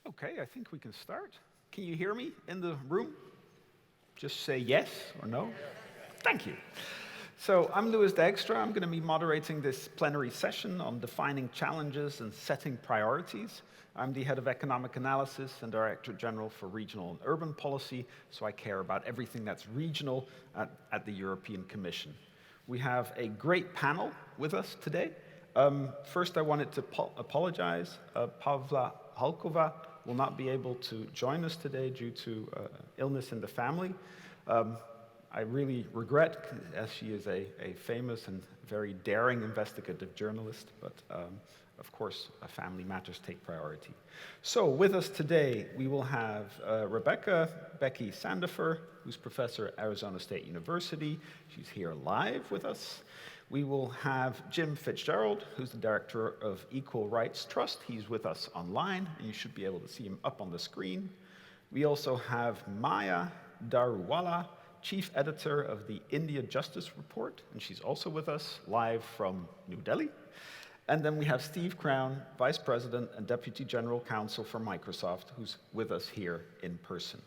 Okay, I think we can start. Can you hear me in the room? Just say yes or no. Thank you. So I'm Louis Dijkstra. I'm going to be moderating this plenary session on defining challenges and setting priorities. I'm the head of economic analysis and director general for regional and urban policy, so I care about everything that's regional at the European Commission. We have a great panel with us today. First, I wanted to apologize. Pavla Halkova will not be able to join us today due to illness in the family. I really regret, as she is a famous and very daring investigative journalist, but of course, family matters take priority. So with us today, we will have Rebecca Becky Sandifer, who's professor at Arizona State University. She's here live with us. We will have Jim Fitzgerald, who's the director of Equal Rights Trust. He's with us online, and you should be able to see him up on the screen. We also have Maya Daruwala, chief editor of the India Justice Report, and she's also with us live from New Delhi. And then we have Steve Crown, vice president and deputy general counsel for Microsoft, who's with us here in person.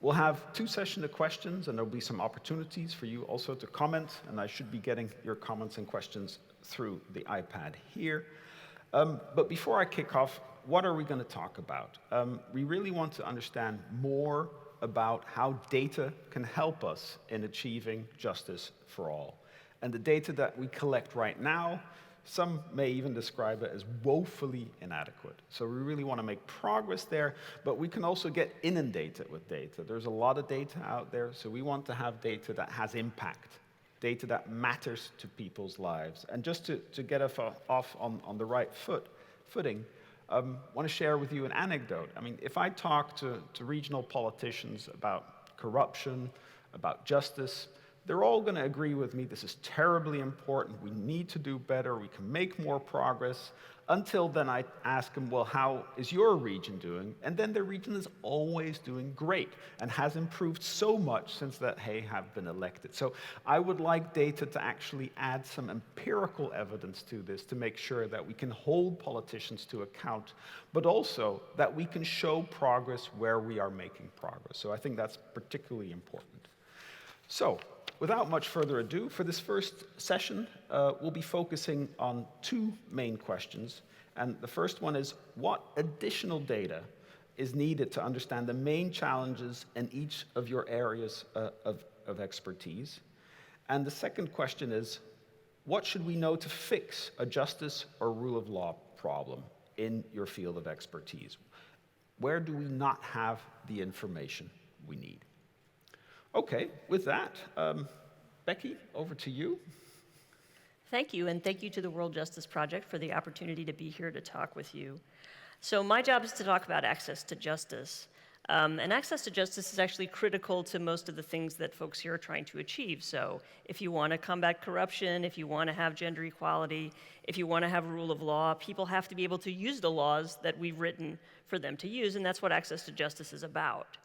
We'll have two sessions of questions, and there'll be some opportunities for you also to comment, and I should be getting your comments and questions through the iPad here. But before I kick off, what are we going to talk about? We really want to understand more about how data can help us in achieving justice for all. And the data that we collect right now, some may even describe it as woefully inadequate. So we really want to make progress there, but we can also get inundated with data. There's a lot of data out there, so we want to have data that has impact, data that matters to people's lives. And just to get us off on the right footing, I want to share with you an anecdote. I mean, if I talk to regional politicians about corruption, about justice, they're all going to agree with me, this is terribly important, we need to do better, we can make more progress. Until then I ask them, well, how is your region doing? And then their region is always doing great and has improved so much since that they have been elected. So I would like data to actually add some empirical evidence to this to make sure that we can hold politicians to account, but also that we can show progress where we are making progress. So I think that's particularly important. So, without much further ado, for this first session, we'll be focusing on two main questions. And the first one is, what additional data is needed to understand the main challenges in each of your areas of expertise? And the second question is, what should we know to fix a justice or rule of law problem in your field of expertise? Where do we not have the information we need? Okay, with that, Becky, over to you. Thank you, and thank you to the World Justice Project for the opportunity to be here to talk with you. So my job is to talk about access to justice. And access to justice is actually critical to most of the things that folks here are trying to achieve. So if you want to combat corruption, if you want to have gender equality, if you want to have rule of law, people have to be able to use the laws that we've written for them to use, and that's what access to justice is about.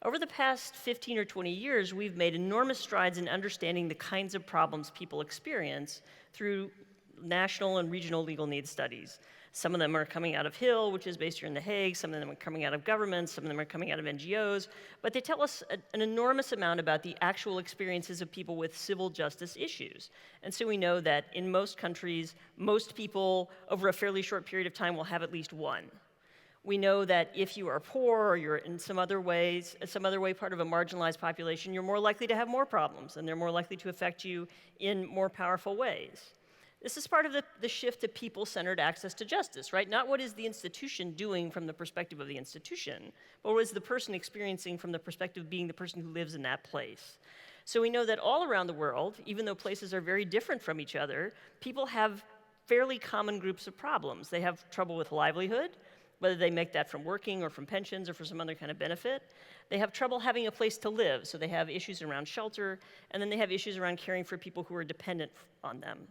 Over the past 15 or 20 years, we've made enormous strides in understanding the kinds of problems people experience through national and regional legal needs studies. Some of them are coming out of Hill, which is based here in The Hague. Some of them are coming out of governments. Some of them are coming out of NGOs. But they tell us an enormous amount about the actual experiences of people with civil justice issues. And so we know that in most countries, most people over a fairly short period of time will have at least one. We know that if you are poor or you're in some other way part of a marginalized population, you're more likely to have more problems, and they're more likely to affect you in more powerful ways. This is part of the shift to people-centered access to justice, right? Not what is the institution doing from the perspective of the institution, but what is the person experiencing from the perspective of being the person who lives in that place. So we know that all around the world, even though places are very different from each other, people have fairly common groups of problems. They have trouble with livelihood, whether they make that from working or from pensions or for some other kind of benefit. They have trouble having a place to live, so they have issues around shelter, and then they have issues around caring for people who are dependent on them.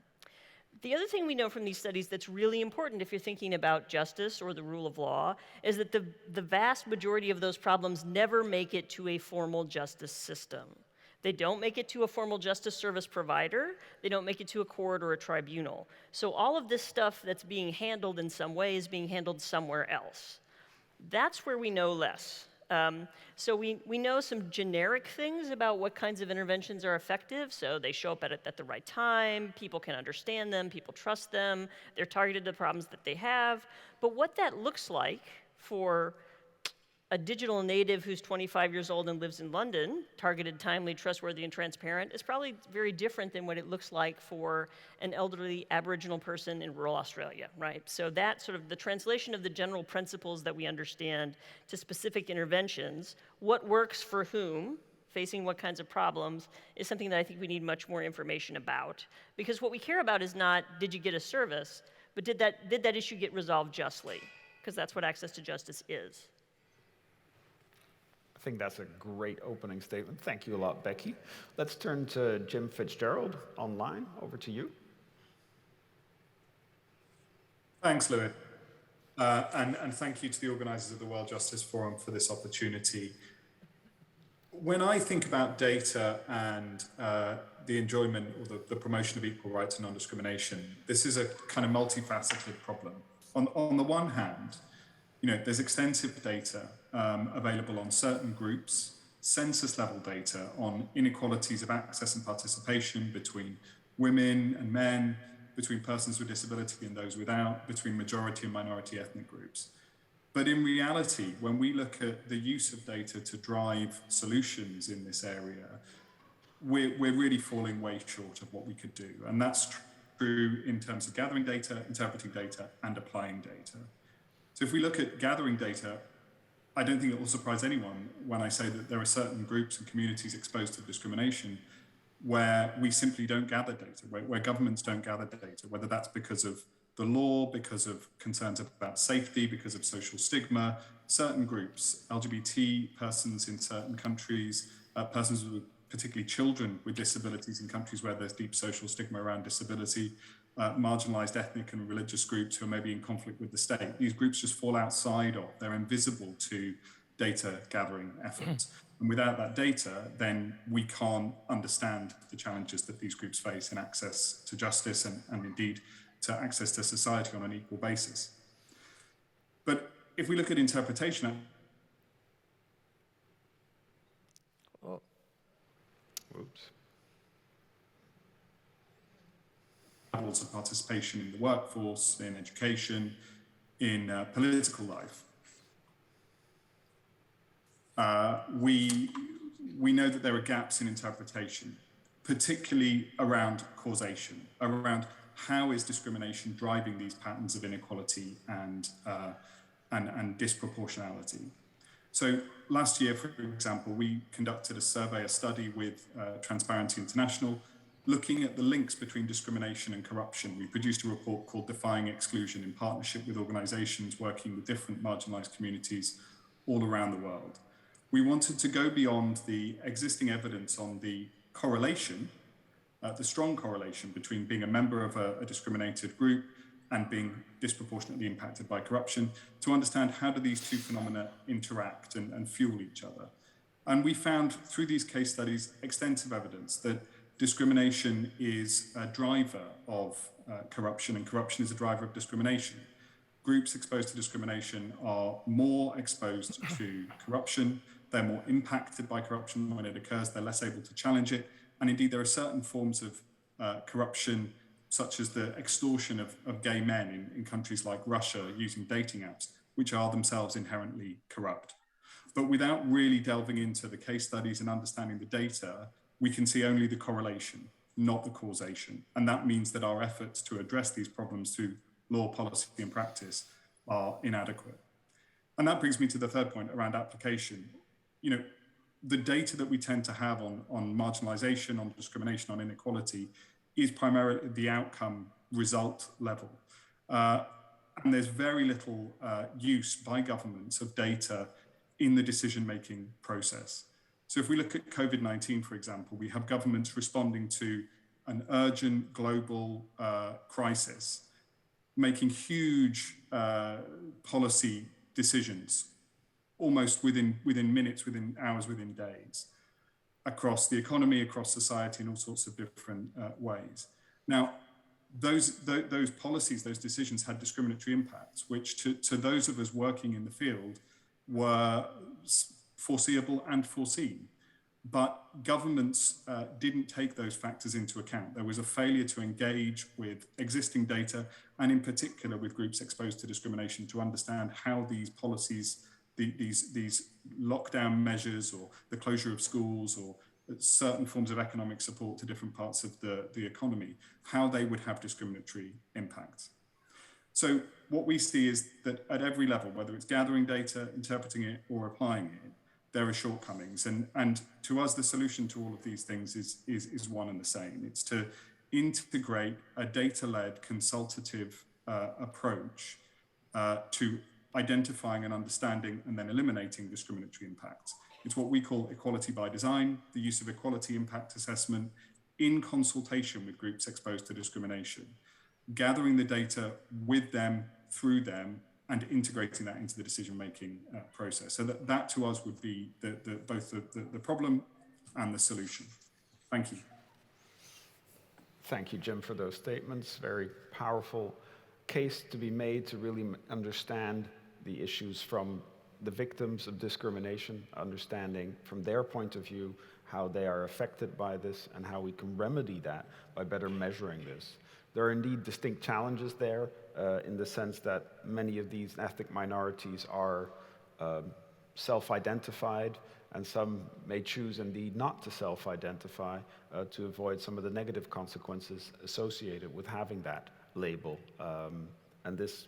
The other thing we know from these studies that's really important if you're thinking about justice or the rule of law is that the vast majority of those problems never make it to a formal justice system. They don't make it to a formal justice service provider. They don't make it to a court or a tribunal. So all of this stuff that's being handled in some way is being handled somewhere else. That's where we know less. So we know some generic things about what kinds of interventions are effective. So they show up at the right time, people can understand them, people trust them, they're targeted to problems that they have. But what that looks like for a digital native who's 25 years old and lives in London, targeted, timely, trustworthy, and transparent, is probably very different than what it looks like for an elderly Aboriginal person in rural Australia, right? So that sort of the translation of the general principles that we understand to specific interventions, what works for whom, facing what kinds of problems, is something that I think we need much more information about. Because what we care about is not, did you get a service, but did that issue get resolved justly? Because that's what access to justice is. I think that's a great opening statement. Thank you a lot, Becky. Let's turn to Jim Fitzgerald online. Over to you. Thanks, Louis. And thank you to the organisers of the World Justice Forum for this opportunity. When I think about data and the enjoyment or the promotion of equal rights and non-discrimination, this is a kind of multifaceted problem. On the one hand, there's extensive data available on certain groups, census-level data on inequalities of access and participation between women and men, between persons with disability and those without, between majority and minority ethnic groups. But in reality, when we look at the use of data to drive solutions in this area, we're really falling way short of what we could do. And that's true in terms of gathering data, interpreting data, and applying data. So if we look at gathering data, I don't think it will surprise anyone when I say that there are certain groups and communities exposed to discrimination where we simply don't gather data, where governments don't gather data, whether that's because of the law, because of concerns about safety, because of social stigma. Certain groups, LGBT persons in certain countries, persons with particularly children with disabilities in countries where there's deep social stigma around disability, marginalized ethnic and religious groups who are maybe in conflict with the state. These groups just fall outside of, they're invisible to data gathering efforts. And without that data, then we can't understand the challenges that these groups face in access to justice and indeed to access to society on an equal basis. But if we look at interpretation, levels of participation in the workforce, in education, in political life, we know that there are gaps in interpretation, particularly around causation, around how is discrimination driving these patterns of inequality and disproportionality. So last year, for example, we conducted a survey, a study with Transparency International, looking at the links between discrimination and corruption. We produced a report called Defying Exclusion in partnership with organizations working with different marginalized communities all around the world. We wanted to go beyond the existing evidence on the correlation, the strong correlation between being a member of a discriminated group and being disproportionately impacted by corruption, to understand how do these two phenomena interact and fuel each other. And we found through these case studies extensive evidence that discrimination is a driver of corruption, and corruption is a driver of discrimination. Groups exposed to discrimination are more exposed to corruption, they're more impacted by corruption when it occurs, they're less able to challenge it, and indeed there are certain forms of corruption, such as the extortion of gay men in countries like Russia using dating apps, which are themselves inherently corrupt. But without really delving into the case studies and understanding the data, we can see only the correlation, not the causation. And that means that our efforts to address these problems through law, policy, and practice are inadequate. And that brings me to the third point around application. The data that we tend to have on marginalization, on discrimination, on inequality is primarily the outcome result level. And there's very little use by governments of data in the decision-making process. So if we look at COVID-19, for example, we have governments responding to an urgent global crisis, making huge policy decisions almost within minutes, within hours, within days, across the economy, across society, in all sorts of different ways. Now, those policies, those decisions had discriminatory impacts, which to those of us working in the field were foreseeable and foreseen. But governments didn't take those factors into account. There was a failure to engage with existing data, and in particular with groups exposed to discrimination, to understand how these policies, these lockdown measures, or the closure of schools, or certain forms of economic support to different parts of the economy, how they would have discriminatory impacts. So what we see is that at every level, whether it's gathering data, interpreting it, or applying it, there are shortcomings. And to us, the solution to all of these things is one and the same. It's to integrate a data-led consultative approach to identifying and understanding and then eliminating discriminatory impacts. It's what we call equality by design, the use of equality impact assessment in consultation with groups exposed to discrimination, gathering the data with them, through them, and integrating that into the decision-making process. So that to us would be both the problem and the solution. Thank you. Thank you, Jim, for those statements. Very powerful case to be made to really understand the issues from the victims of discrimination, understanding from their point of view how they are affected by this and how we can remedy that by better measuring this. There are indeed distinct challenges there in the sense that many of these ethnic minorities are self-identified, and some may choose indeed not to self-identify to avoid some of the negative consequences associated with having that label. And this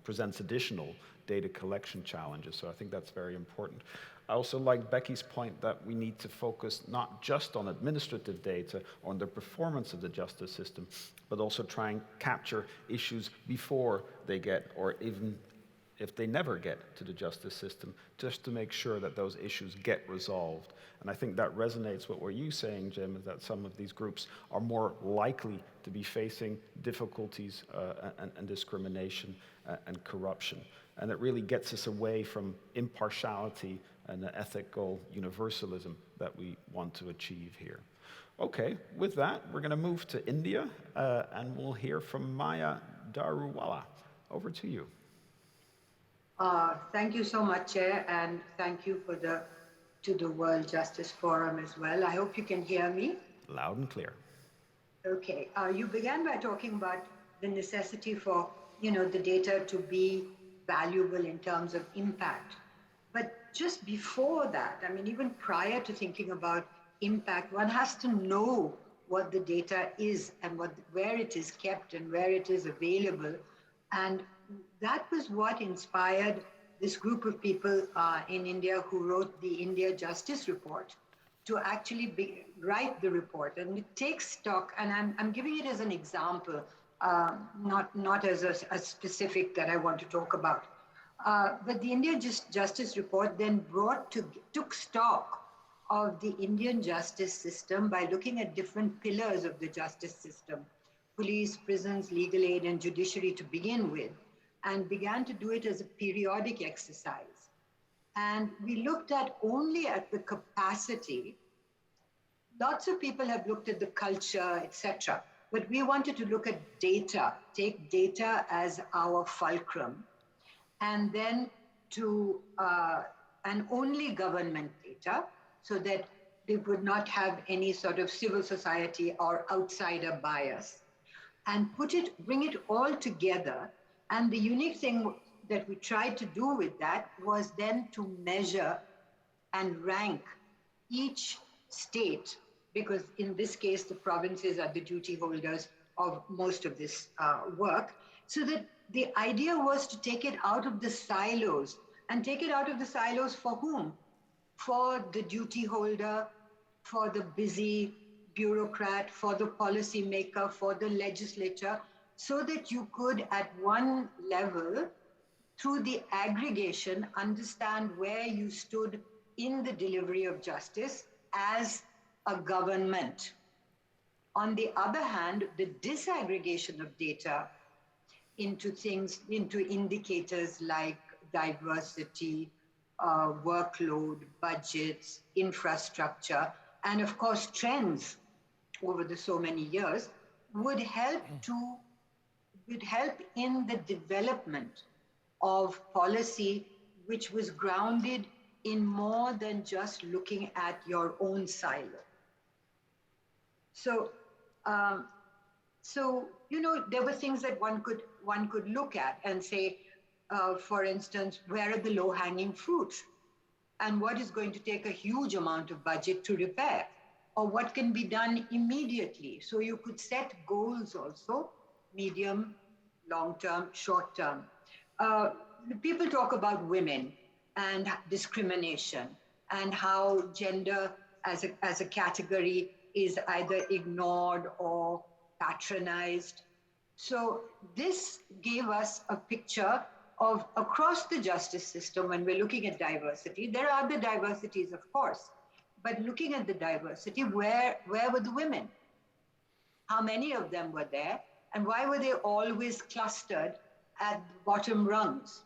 presents additional data collection challenges, so I think that's very important. I also like Becky's point that we need to focus not just on administrative data, on the performance of the justice system, but also try and capture issues before they get, or even if they never get to the justice system, just to make sure that those issues get resolved. And I think that resonates with what you're saying, Jim, is that some of these groups are more likely to be facing difficulties and discrimination and corruption. And it really gets us away from impartiality and the ethical universalism that we want to achieve here. Okay, with that, we're going to move to India, and we'll hear from Maya Daruwala. Over to you. Thank you so much, Chair, and thank you to the World Justice Forum as well. I hope you can hear me. Loud and clear. Okay, you began by talking about the necessity for the data to be valuable in terms of impact. But just before that, I mean, even prior to thinking about impact, one has to know what the data is and where it is kept and where it is available. And that was what inspired this group of people in India who wrote the India Justice Report to actually write the report. And it takes stock, and I'm giving it as an example, not as a specific that I want to talk about. But the India Justice Report then took stock of the Indian justice system by looking at different pillars of the justice system, police, prisons, legal aid, and judiciary to begin with, and began to do it as a periodic exercise. And we looked only at the capacity. Lots of people have looked at the culture, etc. But we wanted to look at data, take data as our fulcrum, and then and only government data, so that they would not have any sort of civil society or outsider bias, and bring it all together. And the unique thing that we tried to do with that was then to measure and rank each state, because in this case, the provinces are the duty holders of most of this work, so that the idea was to take it out of the silos. And take it out of the silos for whom? For the duty holder, for the busy bureaucrat, for the policy maker, for the legislature, so that you could at one level, through the aggregation, understand where you stood in the delivery of justice as a government. On the other hand, the disaggregation of data into indicators like diversity, workload, budgets, infrastructure, and of course trends over the so many years, would help in the development of policy which was grounded in more than just looking at your own silo. So, there were things that one could look at and say, for instance, where are the low-hanging fruits? And what is going to take a huge amount of budget to repair? Or what can be done immediately? So you could set goals also, medium, long-term, short-term. People talk about women and discrimination and how gender as a category is either ignored or patronized. So this gave us a picture of across the justice system when we're looking at diversity. There are other diversities, of course, but looking at the diversity, where were the women? How many of them were there? And why were they always clustered at the bottom rungs?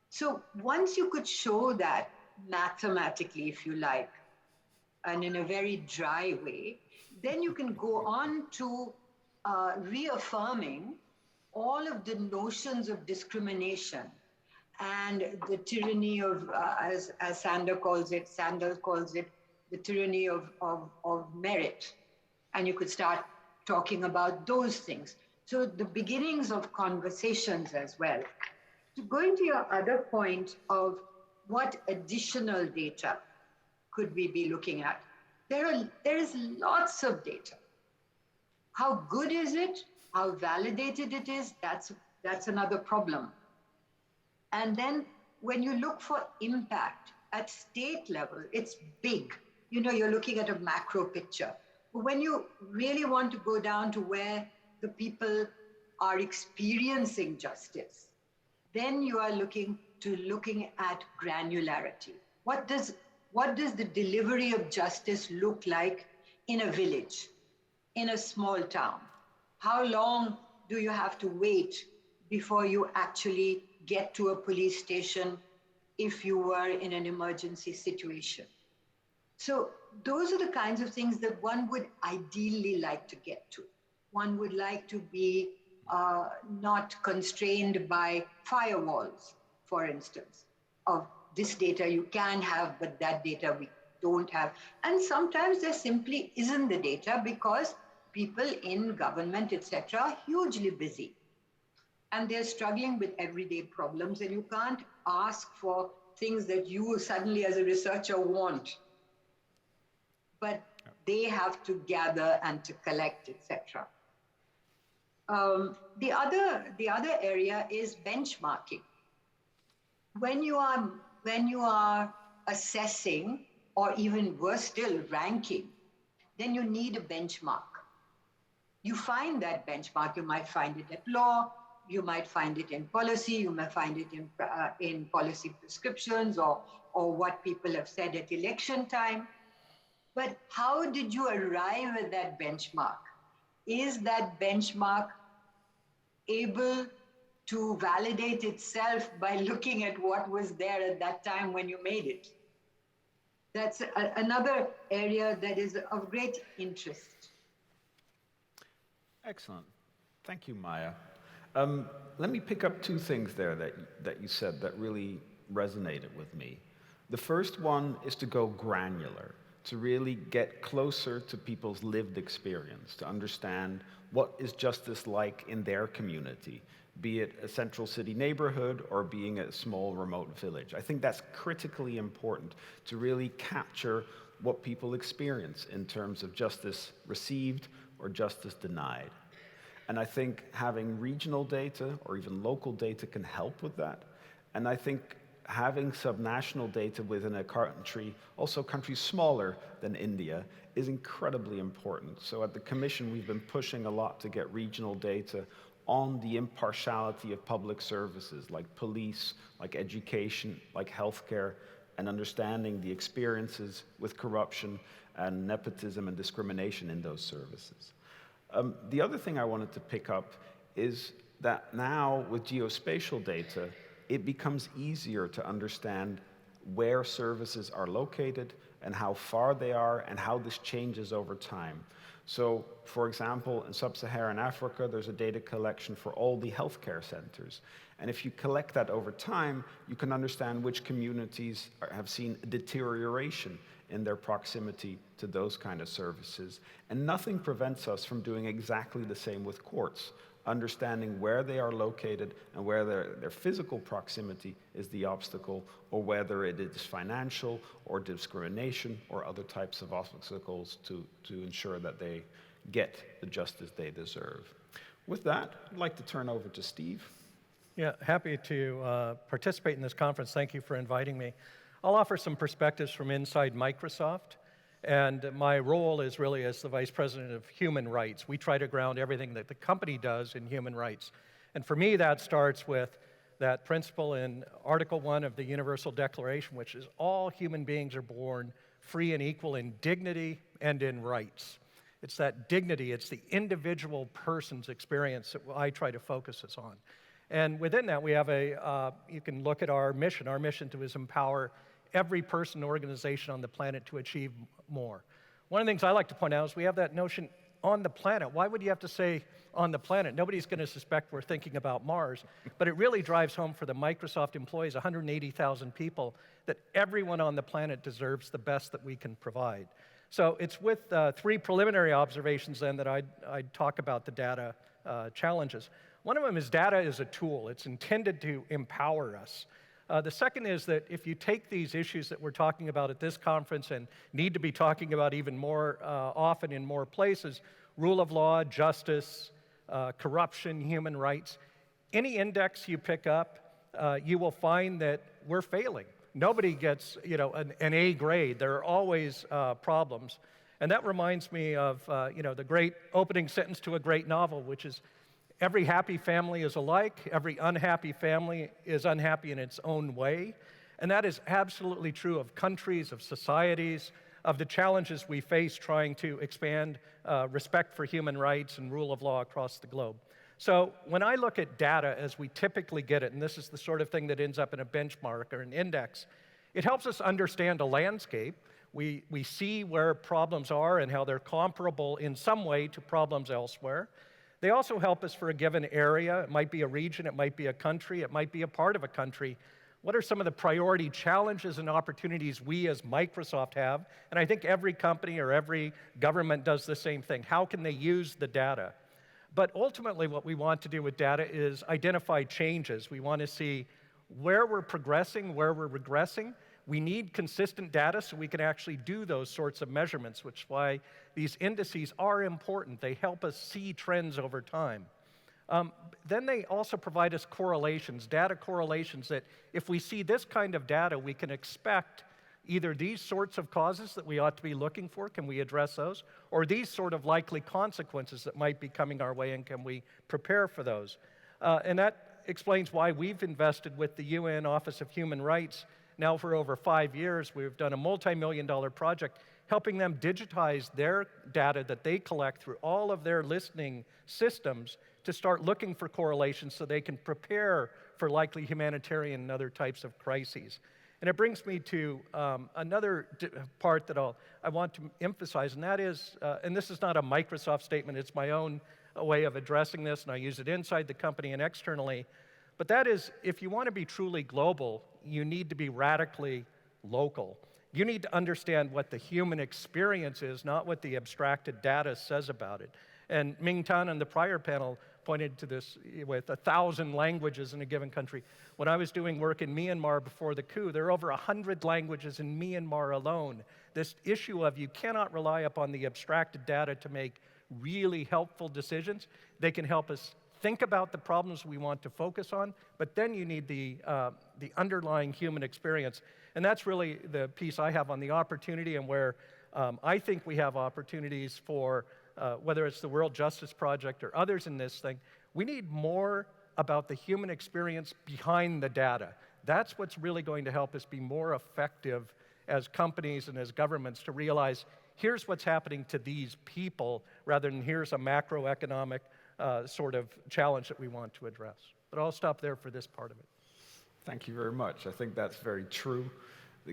So once you could show that mathematically, if you like, and in a very dry way, then you can go on to reaffirming all of the notions of discrimination and the tyranny of, as Sanders calls it, the tyranny of merit. And you could start talking about those things. So the beginnings of conversations as well. To go into your other point of what additional data could we be looking at? There is lots of data. How good is it? How validated it is? That's another problem. And then when you look for impact at state level, it's big. You're looking at a macro picture. But when you really want to go down to where the people are experiencing justice, then you are looking at granularity. What does the delivery of justice look like in a village, in a small town? How long do you have to wait before you actually get to a police station if you were in an emergency situation? So those are the kinds of things that one would ideally like to get to. One would like to be not constrained by firewalls, for instance, of this data you can have, but that data we don't have. And sometimes there simply isn't the data because people in government, etc., are hugely busy. And they're struggling with everyday problems, and you can't ask for things that you suddenly as a researcher want. But they have to gather and to collect, etc. The other area is benchmarking. When you are assessing, or even worse still, ranking, then you need a benchmark. You find that benchmark. You might find it at law. You might find it in policy. You may find it in policy prescriptions or what people have said at election time. But how did you arrive at that benchmark? Is that benchmark able to validate itself by looking at what was there at that time when you made it? That's another area that is of great interest. Excellent. Thank you, Maya. Let me pick up two things there that you said that really resonated with me. The first one is to go granular, to really get closer to people's lived experience, to understand what is justice like in their community, be it a central city neighborhood or being a small remote village. I think that's critically important to really capture what people experience in terms of justice received or justice denied. And I think having regional data or even local data can help with that. And I think having subnational data within a country, also countries smaller than India, is incredibly important. So at the Commission, we've been pushing a lot to get regional data on the impartiality of public services like police, like education, like healthcare, and understanding the experiences with corruption and nepotism and discrimination in those services. The other thing I wanted to pick up is that now with geospatial data, it becomes easier to understand where services are located and how far they are and how this changes over time. So, for example, in sub-Saharan Africa, there's a data collection for all the healthcare centers. And if you collect that over time, you can understand which communities have seen a deterioration in their proximity to those kind of services. And nothing prevents us from doing exactly the same with courts, understanding where they are located and where their physical proximity is the obstacle, or whether it is financial or discrimination or other types of obstacles to ensure that they get the justice they deserve. With that, I'd like to turn over to Steve. Yeah, happy to participate in this conference. Thank you for inviting me. I'll offer some perspectives from inside Microsoft. And my role is really as the Vice President of Human Rights. We try to ground everything that the company does in human rights. And for me, that starts with that principle in Article 1 of the Universal Declaration, which is all human beings are born free and equal in dignity and in rights. It's that dignity, it's the individual person's experience that I try to focus us on. And within that, we have you can look at our mission. Our mission is empower every person, organization on the planet to achieve more. One of the things I like to point out is we have that notion on the planet. Why would you have to say on the planet? Nobody's going to suspect we're thinking about Mars, but it really drives home for the Microsoft employees, 180,000 people, that everyone on the planet deserves the best that we can provide. So it's with three preliminary observations then that I'd talk about the data challenges. One of them is data is a tool. It's intended to empower us. The second is that if you take these issues that we're talking about at this conference and need to be talking about even more often in more places, rule of law, justice, corruption, human rights, any index you pick up, you will find that we're failing. Nobody gets, an A grade. There are always problems. And that reminds me of, the great opening sentence to a great novel, which is, every happy family is alike. Every unhappy family is unhappy in its own way. And that is absolutely true of countries, of societies, of the challenges we face trying to expand respect for human rights and rule of law across the globe. So when I look at data as we typically get it, and this is the sort of thing that ends up in a benchmark or an index, it helps us understand a landscape. We see where problems are and how they're comparable in some way to problems elsewhere. They also help us for a given area. It might be a region, it might be a country, it might be a part of a country. What are some of the priority challenges and opportunities we as Microsoft have? And I think every company or every government does the same thing. How can they use the data? But ultimately, what we want to do with data is identify changes. We want to see where we're progressing, where we're regressing. We need consistent data so we can actually do those sorts of measurements, which is why these indices are important. They help us see trends over time. Then they also provide us correlations, data correlations, that if we see this kind of data, we can expect either these sorts of causes that we ought to be looking for, can we address those, or these sort of likely consequences that might be coming our way, and can we prepare for those? And that explains why we've invested with the UN Office of Human Rights now for over 5 years. We've done a multi-million-dollar project helping them digitize their data that they collect through all of their listening systems to start looking for correlations so they can prepare for likely humanitarian and other types of crises. And it brings me to another part that I want to emphasize, and that is, and this is not a Microsoft statement, it's my own way of addressing this, and I use it inside the company and externally, but that is, if you want to be truly global, you need to be radically local. You need to understand what the human experience is, not what the abstracted data says about it. And Ming Tan on the prior panel pointed to this with 1,000 languages in a given country. When I was doing work in Myanmar before the coup, there are over 100 languages in Myanmar alone. This issue of you cannot rely upon the abstracted data to make really helpful decisions. They can help us think about the problems we want to focus on, but then you need the underlying human experience. And that's really the piece I have on the opportunity, and where I think we have opportunities for, whether it's the World Justice Project or others in this thing, we need more about the human experience behind the data. That's what's really going to help us be more effective as companies and as governments to realize, here's what's happening to these people, rather than here's a macroeconomic sort of challenge that we want to address. But I'll stop there for this part of it. Thank you very much. I think that's very true.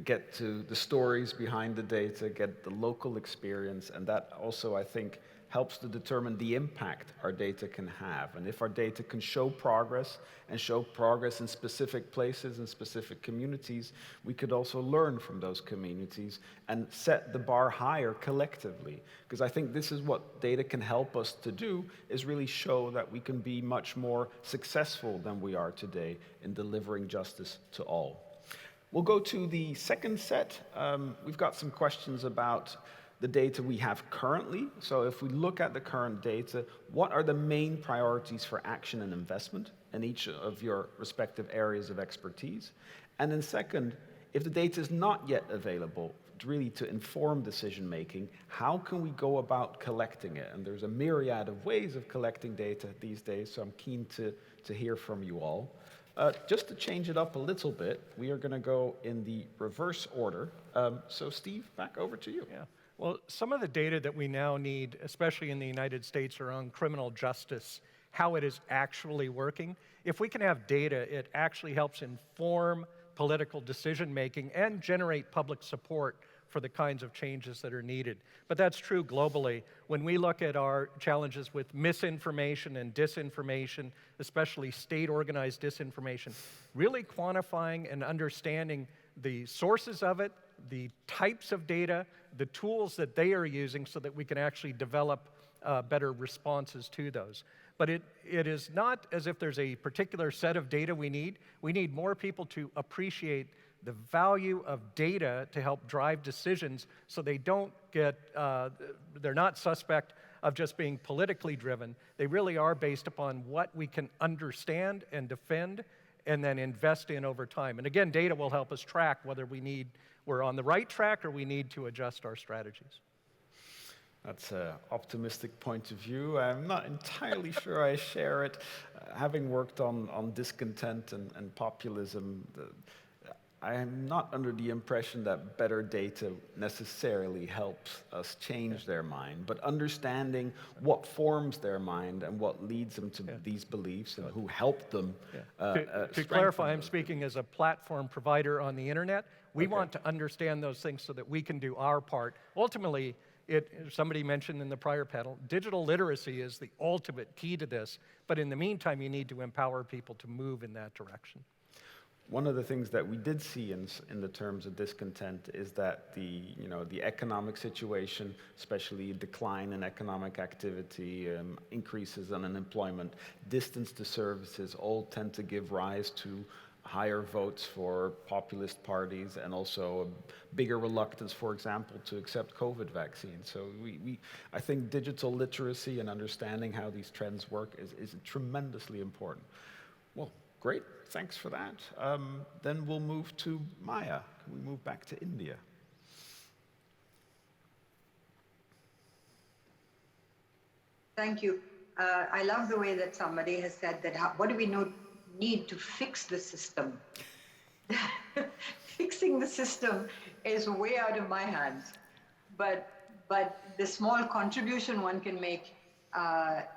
Get to the stories behind the data, get the local experience, and that also, I think, helps to determine the impact our data can have. And if our data can show progress and show progress in specific places and specific communities, we could also learn from those communities and set the bar higher collectively. Because I think this is what data can help us to do, is really show that we can be much more successful than we are today in delivering justice to all. We'll go to the second set. We've got some questions about the data we have currently. So if we look at the current data, what are the main priorities for action and investment in each of your respective areas of expertise? And then second, if the data is not yet available, really to inform decision making, how can we go about collecting it? And there's a myriad of ways of collecting data these days, so I'm keen to hear from you all. Just to change it up a little bit, we are going to go in the reverse order. So Steve, back over to you. Yeah. Well, some of the data that we now need, especially in the United States around criminal justice, how it is actually working, if we can have data, it actually helps inform political decision-making and generate public support for the kinds of changes that are needed. But that's true globally. When we look at our challenges with misinformation and disinformation, especially state-organized disinformation, really quantifying and understanding the sources of it, the types of data, the tools that they are using so that we can actually develop better responses to those. But it is not as if there's a particular set of data we need. We need more people to appreciate the value of data to help drive decisions so they don't get, they're not suspect of just being politically driven. They really are based upon what we can understand and defend and then invest in over time. And again, data will help us track whether we're on the right track or we need to adjust our strategies. That's an optimistic point of view. I'm not entirely sure I share it. Having worked on discontent and populism, I am not under the impression that better data necessarily helps us change their mind, but understanding what forms their mind and what leads them to these beliefs and who helped them. To clarify, I'm speaking as a platform provider on the internet. We want to understand those things so that we can do our part. Ultimately, somebody mentioned in the prior panel, digital literacy is the ultimate key to this, but in the meantime, you need to empower people to move in that direction. One of the things that we did see in the terms of discontent is that the economic situation, especially decline in economic activity, increases in unemployment, distance to services, all tend to give rise to higher votes for populist parties and also a bigger reluctance, for example, to accept COVID vaccines. So I think digital literacy and understanding how these trends work is tremendously important. Well, great. Thanks for that. Then we'll move to Maya. Can we move back to India? Thank you. I love the way that somebody has said that, what do we need to fix the system? Fixing the system is way out of my hands. But the small contribution one can make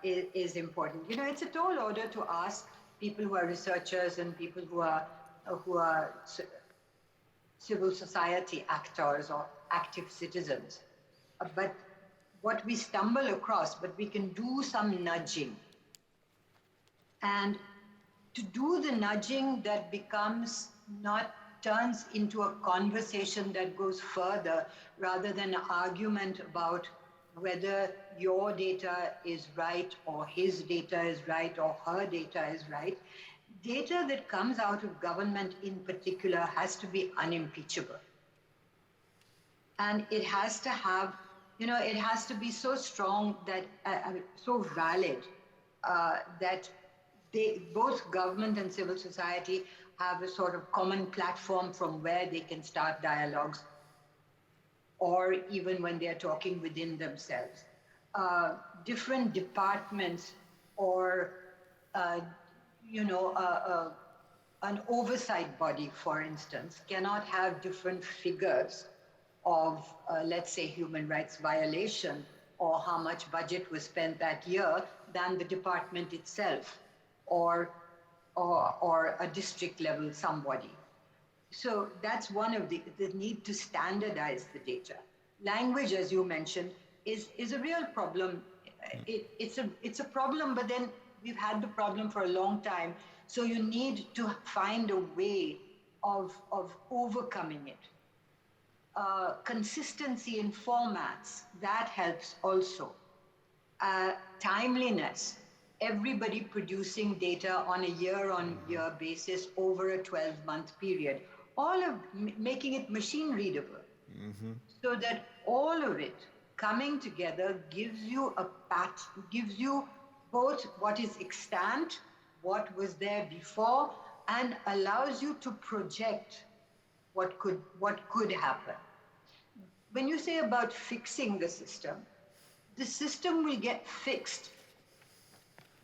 is important. It's a tall order to ask people who are researchers and people who are civil society actors or active citizens. But what we stumble across, but we can do some nudging. And to do the nudging that turns into a conversation that goes further rather than an argument about whether your data is right or his data is right or her data is right. Data that comes out of government in particular has to be unimpeachable. And it has to have, it has to be so strong that, so valid that both government and civil society have a sort of common platform from where they can start dialogues, or even when they're talking within themselves. Different departments or, an oversight body, for instance, cannot have different figures of, let's say, human rights violation or how much budget was spent that year than the department itself or a district level somebody. So that's one of the need to standardize the data. Language, as you mentioned, is a real problem It's a problem, but then we've had the problem for a long time. So you need to find a way of overcoming it. Consistency in formats, that helps also. Timeliness, everybody producing data on a year-on-year basis over a 12-month period, all of making it machine readable, so that all of it coming together gives you gives you both what is extant, what was there before, and allows you to project what could happen. When you say about fixing the system will get fixed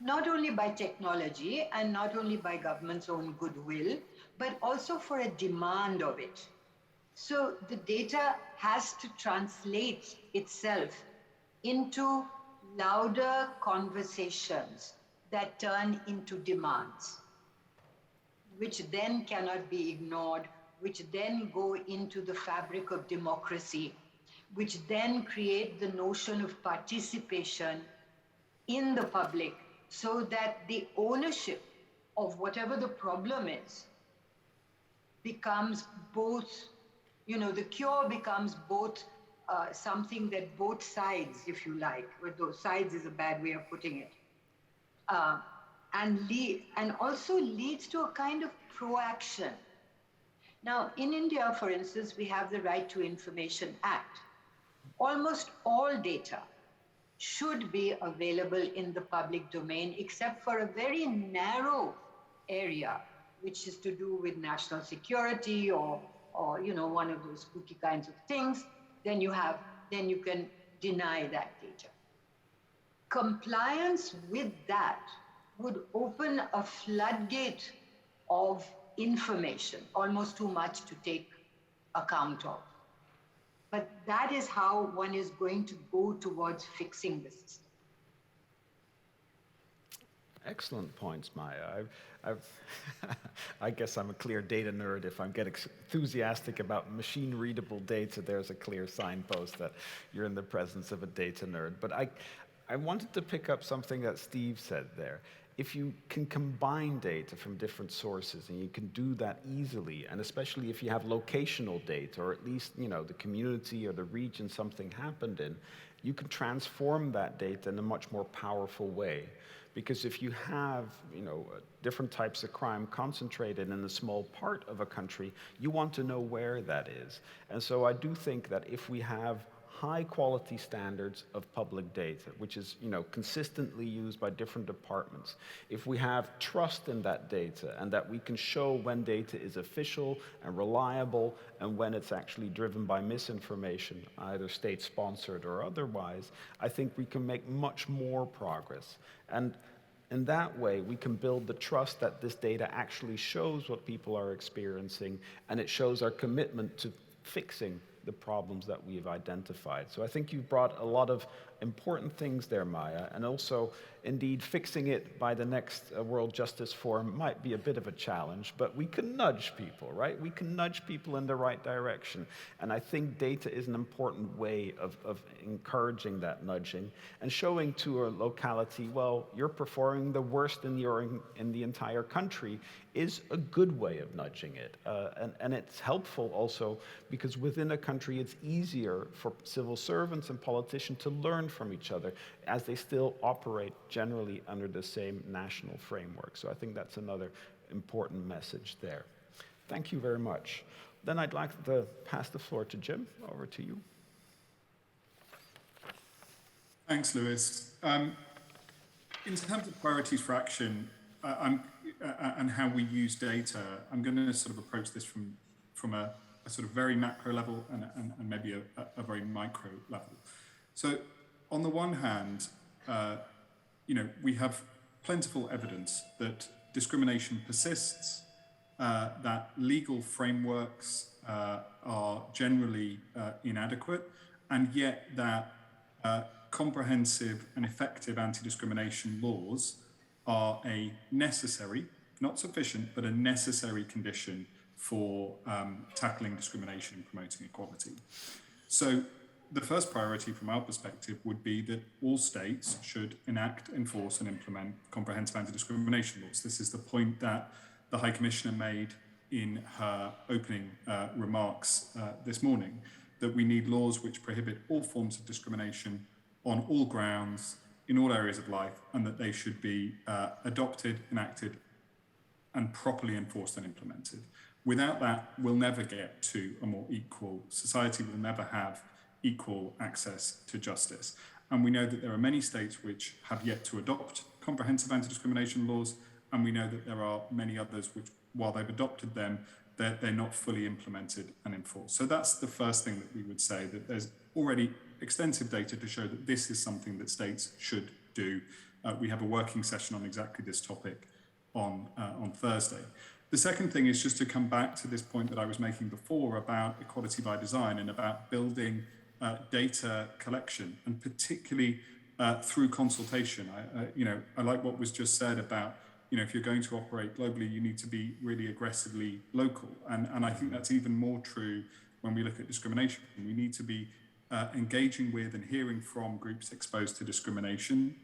not only by technology and not only by government's own goodwill, but also for a demand of it. So the data has to translate itself into louder conversations that turn into demands, which then cannot be ignored, which then go into the fabric of democracy, which then create the notion of participation in the public, so that the ownership of whatever the problem is becomes both, the cure becomes both something that both sides, if you like, or those sides is a bad way of putting it, and also leads to a kind of proaction. Now, in India, for instance, we have the Right to Information Act. Almost all data should be available in the public domain, except for a very narrow area, which is to do with national security or one of those spooky kinds of things. Then you can deny that data. Compliance with that would open a floodgate of information, almost too much to take account of. But that is how one is going to go towards fixing the system. Excellent points, Maya. I guess I'm a clear data nerd. If I'm getting enthusiastic about machine-readable data, there's a clear signpost that you're in the presence of a data nerd. But I wanted to pick up something that Steve said there. If you can combine data from different sources, and you can do that easily, and especially if you have locational data, or at least the community or the region something happened in, you can transform that data in a much more powerful way. Because if you have different types of crime concentrated in a small part of a country, you want to know where that is. And so I do think that if we have high quality standards of public data, which is consistently used by different departments, if we have trust in that data and that we can show when data is official and reliable and when it's actually driven by misinformation, either state sponsored or otherwise, I think we can make much more progress. And in that way, we can build the trust that this data actually shows what people are experiencing, and it shows our commitment to fixing the problems that we've identified. So I think you've brought a lot of important things there, Maya, and also, indeed, fixing it by the next World Justice Forum might be a bit of a challenge, but we can nudge people, right? We can nudge people in the right direction, and I think data is an important way of encouraging that nudging and showing to a locality, well, you're performing the worst in the entire country is a good way of nudging it, and it's helpful also because within a country it's easier for civil servants and politicians to learn from each other as they still operate generally under the same national framework. So I think that's another important message there. Thank you very much. Then I'd like to pass the floor to Jim. Over to you. Thanks, Lewis. In terms of priorities for action and how we use data, I'm going to sort of approach this from a sort of very macro level and maybe a very micro level. So on the one hand, we have plentiful evidence that discrimination persists, that legal frameworks are generally inadequate, and yet that comprehensive and effective anti-discrimination laws are a necessary, not sufficient, but a necessary condition for tackling discrimination and promoting equality. So the first priority from our perspective would be that all states should enact, enforce, and implement comprehensive anti-discrimination laws. This is the point that the High Commissioner made in her opening remarks this morning, that we need laws which prohibit all forms of discrimination on all grounds, in all areas of life, and that they should be adopted, enacted, and properly enforced and implemented. Without that, we'll never get to a more equal society. We'll never have equal access to justice. And we know that there are many states which have yet to adopt comprehensive anti-discrimination laws, and we know that there are many others which, while they've adopted them, they're not fully implemented and enforced. So that's the first thing that we would say, that there's already extensive data to show that this is something that states should do. We have a working session on exactly this topic on Thursday. The second thing is just to come back to this point that I was making before about equality by design and about building data collection, and particularly through consultation. I like what was just said about, if you're going to operate globally, you need to be really aggressively local. And I think that's even more true when we look at discrimination. We need to be engaging with and hearing from groups exposed to discrimination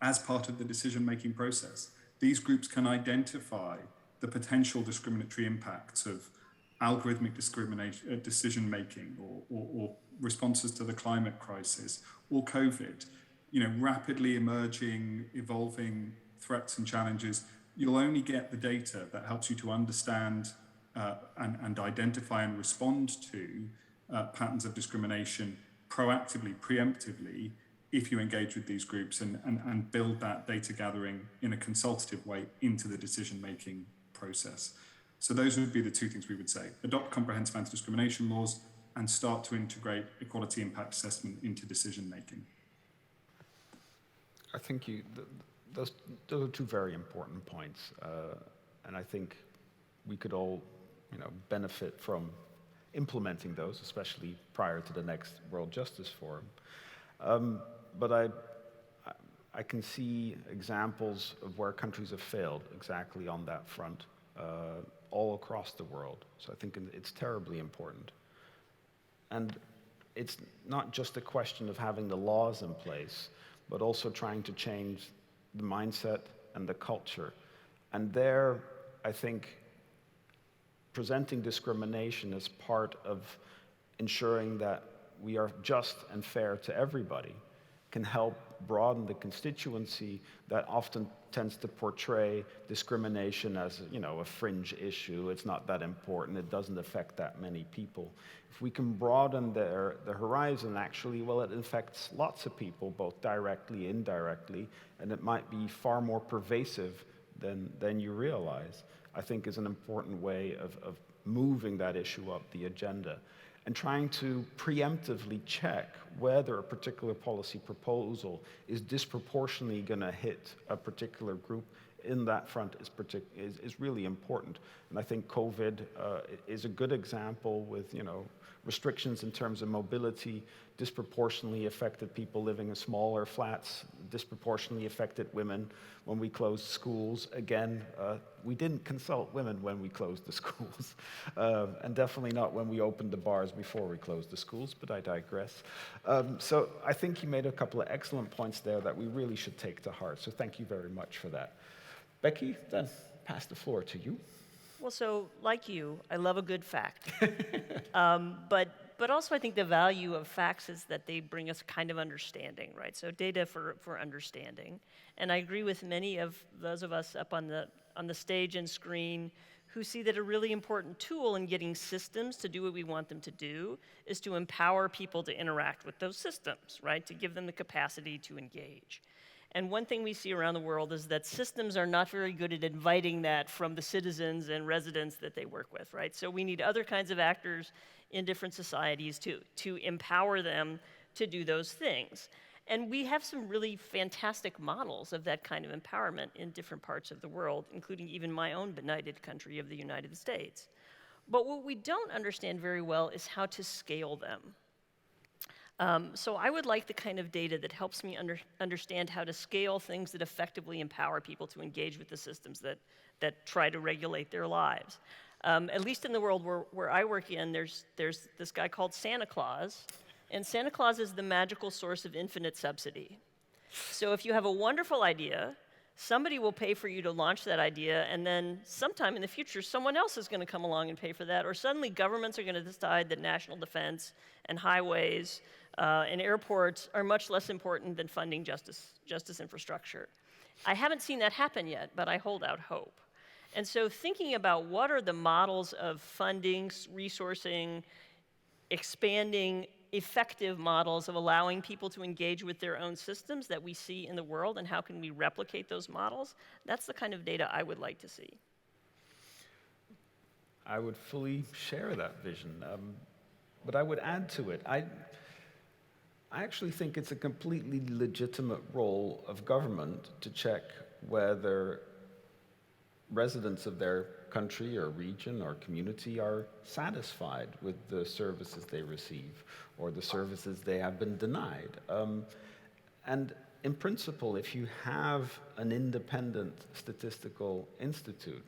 as part of the decision-making process. These groups can identify the potential discriminatory impacts of algorithmic discrimination, decision-making, or responses to the climate crisis, or COVID, rapidly emerging, evolving threats and challenges. You'll only get the data that helps you to understand and identify and respond to patterns of discrimination proactively, preemptively, if you engage with these groups and build that data gathering in a consultative way into the decision-making process. So those would be the two things we would say: adopt comprehensive anti-discrimination laws and start to integrate equality impact assessment into decision-making. I think those are two very important points, and I think we could all, benefit from implementing those, especially prior to the next World Justice Forum. But I can see examples of where countries have failed exactly on that front, all across the world. So I think it's terribly important. And it's not just a question of having the laws in place, but also trying to change the mindset and the culture. And there, I think, presenting discrimination as part of ensuring that we are just and fair to everybody can help broaden the constituency that often tends to portray discrimination as, a fringe issue. It's not that important. It doesn't affect that many people. If we can broaden the horizon, actually, well, it affects lots of people, both directly, indirectly, and it might be far more pervasive than you realize, I think is an important way of moving that issue up the agenda. And trying to preemptively check whether a particular policy proposal is disproportionately going to hit a particular group in that front is really important. And I think COVID is a good example with, restrictions in terms of mobility disproportionately affected people living in smaller flats, disproportionately affected women when we closed schools. Again, we didn't consult women when we closed the schools, and definitely not when we opened the bars before we closed the schools, but I digress. So I think you made a couple of excellent points there that we really should take to heart, so thank you very much for that. Becky, then pass the floor to you. Well, so like you, I love a good fact. But also I think the value of facts is that they bring us kind of understanding, right? So data for understanding. And I agree with many of those of us up on the stage and screen who see that a really important tool in getting systems to do what we want them to do is to empower people to interact with those systems, right? To give them the capacity to engage. And one thing we see around the world is that systems are not very good at inviting that from the citizens and residents that they work with, right? So we need other kinds of actors in different societies to empower them to do those things. And we have some really fantastic models of that kind of empowerment in different parts of the world, including even my own benighted country of the United States. But what we don't understand very well is how to scale them. So I would like the kind of data that helps me understand how to scale things that effectively empower people to engage with the systems that try to regulate their lives. At least in the world where I work in, there's this guy called Santa Claus, and Santa Claus is the magical source of infinite subsidy. So if you have a wonderful idea, somebody will pay for you to launch that idea, and then sometime in the future, someone else is going to come along and pay for that, or suddenly governments are going to decide that national defense and highways and airports are much less important than funding justice infrastructure. I haven't seen that happen yet, but I hold out hope. And so thinking about what are the models of funding, resourcing, expanding effective models of allowing people to engage with their own systems that we see in the world, and how can we replicate those models, that's the kind of data I would like to see. I would fully share that vision, but I would add to it. I actually think it's a completely legitimate role of government to check whether residents of their country or region or community are satisfied with the services they receive or the services they have been denied. And in principle, if you have an independent statistical institute,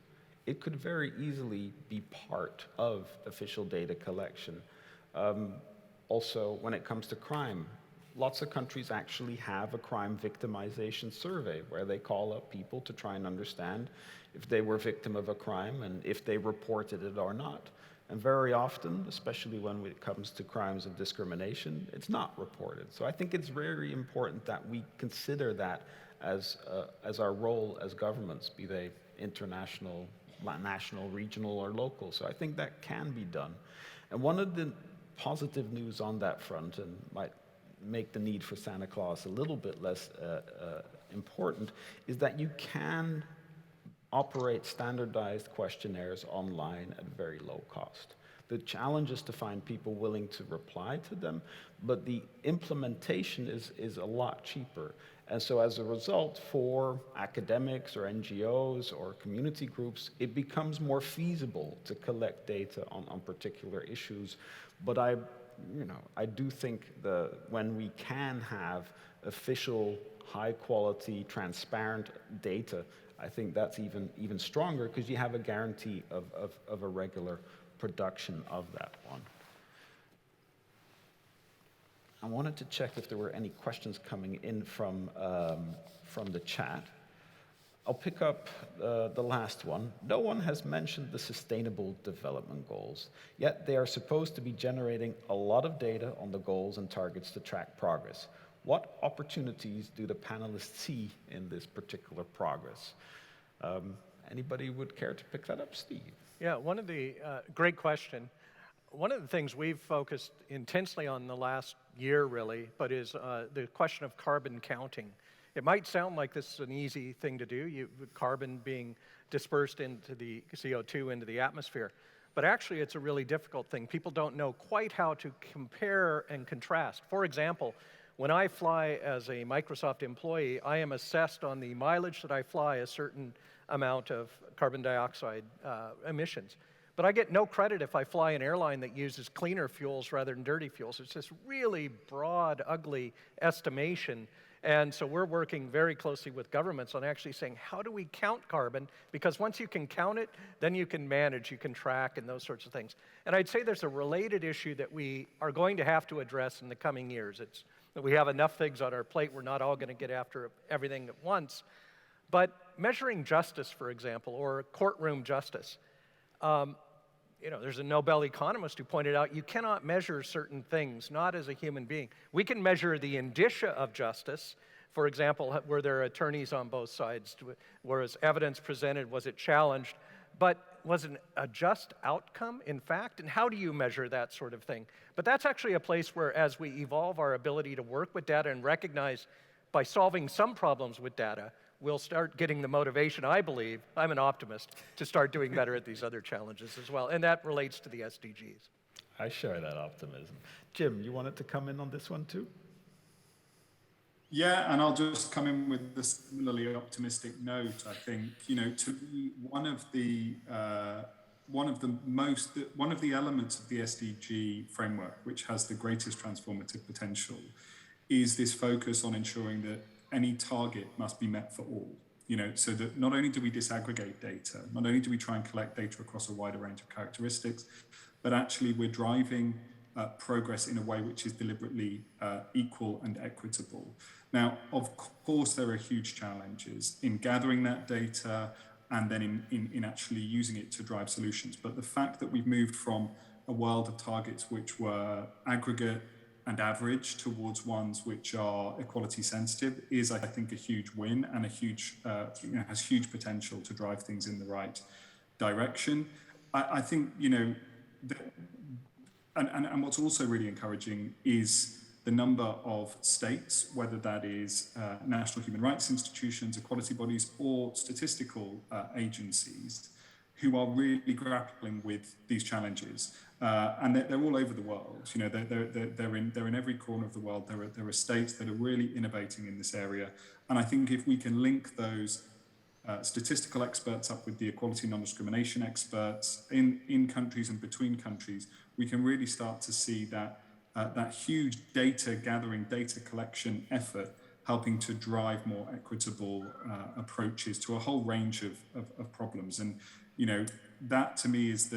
it could very easily be part of official data collection. Also, when it comes to crime, lots of countries actually have a crime victimization survey where they call up people to try and understand if they were a victim of a crime and if they reported it or not. And very often, especially when it comes to crimes of discrimination, it's not reported. So I think it's very important that we consider that as our role as governments, be they international, national, regional, or local. So I think that can be done. And one of the positive news on that front, and might make the need for Santa Claus a little bit less important, is that you can operate standardized questionnaires online at very low cost. The challenge is to find people willing to reply to them, but the implementation is a lot cheaper. And so as a result, for academics or NGOs or community groups, it becomes more feasible to collect data on particular issues. But I do think when we can have official, high-quality, transparent data, I think that's even stronger because you have a guarantee of a regular production of that one. I wanted to check if there were any questions coming in from the chat. I'll pick up the last one. No one has mentioned the Sustainable Development Goals, yet they are supposed to be generating a lot of data on the goals and targets to track progress. What opportunities do the panelists see in this particular progress? Anybody would care to pick that up? Steve? Yeah, great question. One of the things we've focused intensely on the last year, really, but is the question of carbon counting. It might sound like this is an easy thing to do, carbon being dispersed into the CO2 into the atmosphere. But actually, it's a really difficult thing. People don't know quite how to compare and contrast. For example, when I fly as a Microsoft employee, I am assessed on the mileage that I fly a certain amount of carbon dioxide emissions. But I get no credit if I fly an airline that uses cleaner fuels rather than dirty fuels. It's this really broad, ugly estimation. And so we're working very closely with governments on actually saying, how do we count carbon? Because once you can count it, then you can manage, you can track, and those sorts of things. And I'd say there's a related issue that we are going to have to address in the coming years. It's that we have enough things on our plate. We're not all going to get after everything at once. But measuring justice, for example, or courtroom justice, there's a Nobel economist who pointed out you cannot measure certain things, not as a human being. We can measure the indicia of justice. For example, were there attorneys on both sides? Was evidence presented? Was it challenged? But was it a just outcome, in fact? And how do you measure that sort of thing? But that's actually a place where, as we evolve our ability to work with data and recognize by solving some problems with data, we'll start getting the motivation, I believe, I'm an optimist, to start doing better at these other challenges as well. And that relates to the SDGs. I share that optimism. Jim, you wanted to come in on this one too? Yeah, and I'll just come in with a similarly optimistic note. I think, to me, one of the one of the elements of the SDG framework, which has the greatest transformative potential, is this focus on ensuring that any target must be met for all. So that not only do we disaggregate data, not only do we try and collect data across a wider range of characteristics, but actually we're driving progress in a way which is deliberately equal and equitable. Now, of course, there are huge challenges in gathering that data and then in actually using it to drive solutions. But the fact that we've moved from a world of targets which were aggregate and average towards ones which are equality sensitive is, I think, a huge win and a huge, has huge potential to drive things in the right direction. I think, and what's also really encouraging is the number of states, whether that is national human rights institutions, equality bodies, or statistical agencies, who are really grappling with these challenges. And they're all over the world. They're in every corner of the world. There are states that are really innovating in this area. And I think if we can link those statistical experts up with the equality and non-discrimination experts in countries and between countries, we can really start to see that huge data gathering, data collection effort helping to drive more equitable approaches to a whole range of problems. And that to me is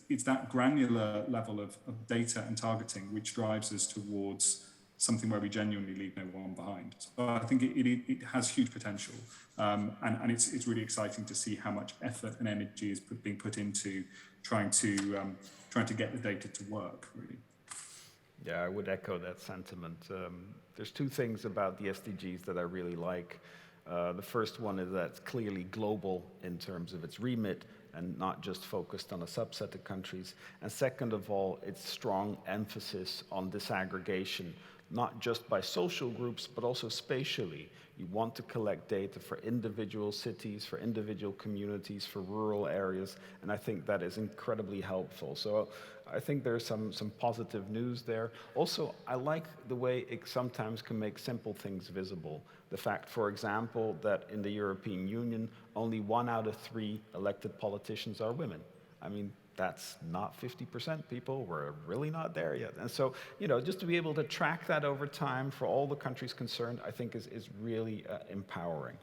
it's that granular level of data and targeting which drives us towards something where we genuinely leave no one behind. So I think it has huge potential, and it's really exciting to see how much effort and energy is being put into trying to get the data to work, really. Yeah, I would echo that sentiment. There's two things about the SDGs that I really like. The first one is that it's clearly global in terms of its remit and not just focused on a subset of countries. And second of all, its strong emphasis on disaggregation, not just by social groups, but also spatially. You want to collect data for individual cities, for individual communities, for rural areas, and I think that is incredibly helpful. So I think there's some positive news there. Also, I like the way it sometimes can make simple things visible. The fact, for example, that in the European Union, only 1 out of 3 elected politicians are women. I mean, that's not 50% people. We're really not there yet. And so, just to be able to track that over time for all the countries concerned, I think is really empowering.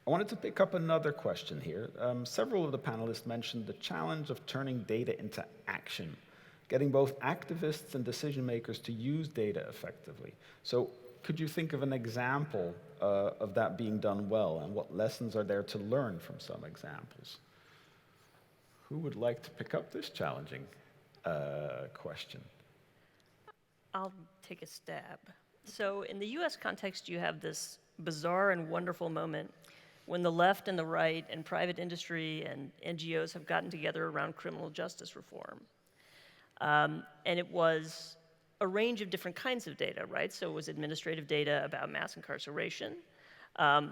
I wanted to pick up another question here. Several of the panelists mentioned the challenge of turning data into action, getting both activists and decision makers to use data effectively. So could you think of an example of that being done well, and what lessons are there to learn from some examples? Who would like to pick up this challenging question? I'll take a stab. So in the US context, you have this bizarre and wonderful moment when the left and the right and private industry and NGOs have gotten together around criminal justice reform. And it was a range of different kinds of data, right? So it was administrative data about mass incarceration.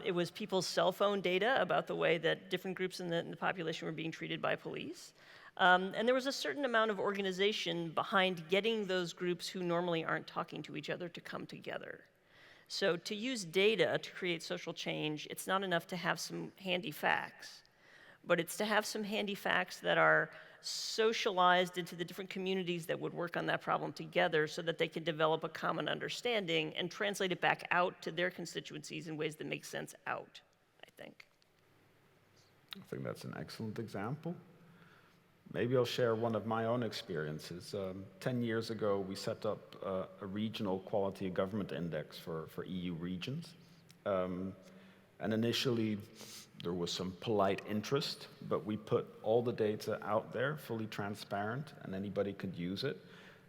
It was people's cell phone data about the way that different groups in the population were being treated by police. And there was a certain amount of organization behind getting those groups who normally aren't talking to each other to come together. So to use data to create social change, it's not enough to have some handy facts, but it's to have some handy facts that are socialized into the different communities that would work on that problem together so that they can develop a common understanding and translate it back out to their constituencies in ways that make sense out, I think. I think that's an excellent example. Maybe I'll share one of my own experiences. 10 years ago, we set up a regional quality of government index for EU regions. And initially, there was some polite interest, but we put all the data out there, fully transparent, and anybody could use it.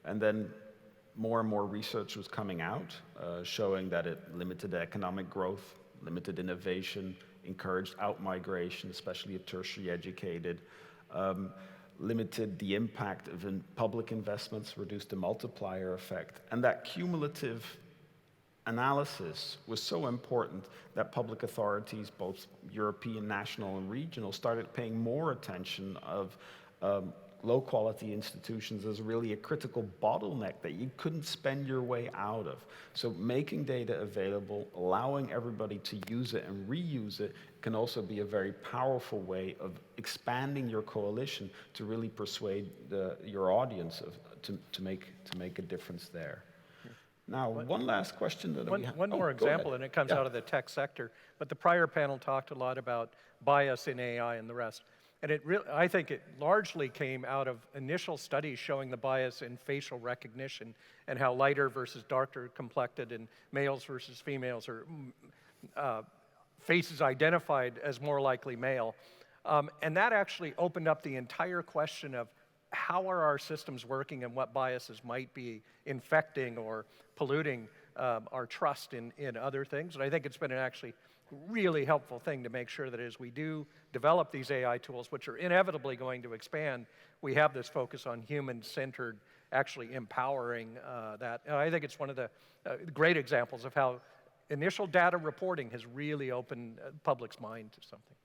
And then more and more research was coming out, showing that it limited economic growth, limited innovation, encouraged out-migration, especially of tertiary educated, limited the impact of public investments, reduced the multiplier effect. And that cumulative analysis was so important that public authorities, both European, national, and regional, started paying more attention of low-quality institutions as really a critical bottleneck that you couldn't spend your way out of. So making data available, allowing everybody to use it and reuse it can also be a very powerful way of expanding your coalition to really persuade your audience to make a difference there. Now, one last question that we have. One more example, and it comes out of the tech sector. But the prior panel talked a lot about bias in AI and the rest. And I think it largely came out of initial studies showing the bias in facial recognition and how lighter versus darker complected and males versus females, or faces identified as more likely male. And that actually opened up the entire question of how are our systems working and what biases might be infecting or polluting our trust in other things. And I think it's been an actually really helpful thing to make sure that as we do develop these AI tools, which are inevitably going to expand, we have this focus on human-centered, actually empowering that. And I think it's one of the great examples of how initial data reporting has really opened the public's mind to something.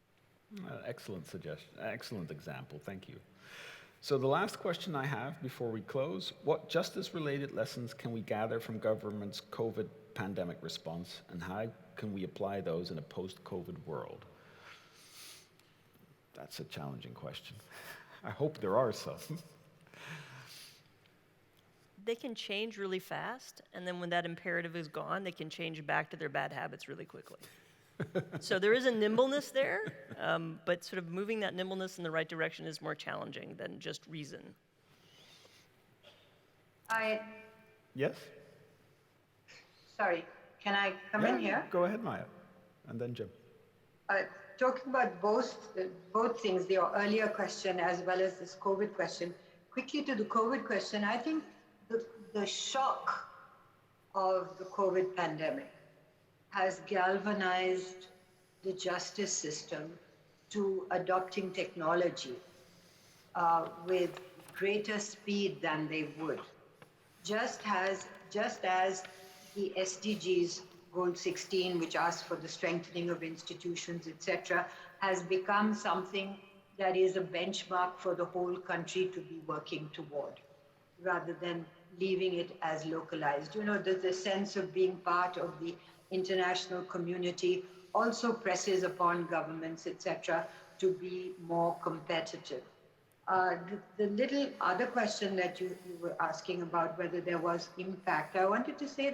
Excellent suggestion, excellent example, thank you. So the last question I have before we close, what justice-related lessons can we gather from government's COVID pandemic response, and how can we apply those in a post-COVID world? That's a challenging question. I hope there are some. They can change really fast, and then when that imperative is gone, they can change back to their bad habits really quickly. So there is a nimbleness there, but sort of moving that nimbleness in the right direction is more challenging than just reason. Yes? Sorry, can I come in here? Go ahead, Maya, and then Jim. Talking about both things, your earlier question as well as this COVID question. Quickly to the COVID question, I think the shock of the COVID pandemic has galvanized the justice system to adopting technology with greater speed than they would. Just as the SDGs, Goal 16, which asks for the strengthening of institutions, etc., has become something that is a benchmark for the whole country to be working toward, rather than leaving it as localized. You know, the sense of being part of the international community also presses upon governments, etc., to be more competitive. The little other question that you were asking about whether there was impact, I wanted to say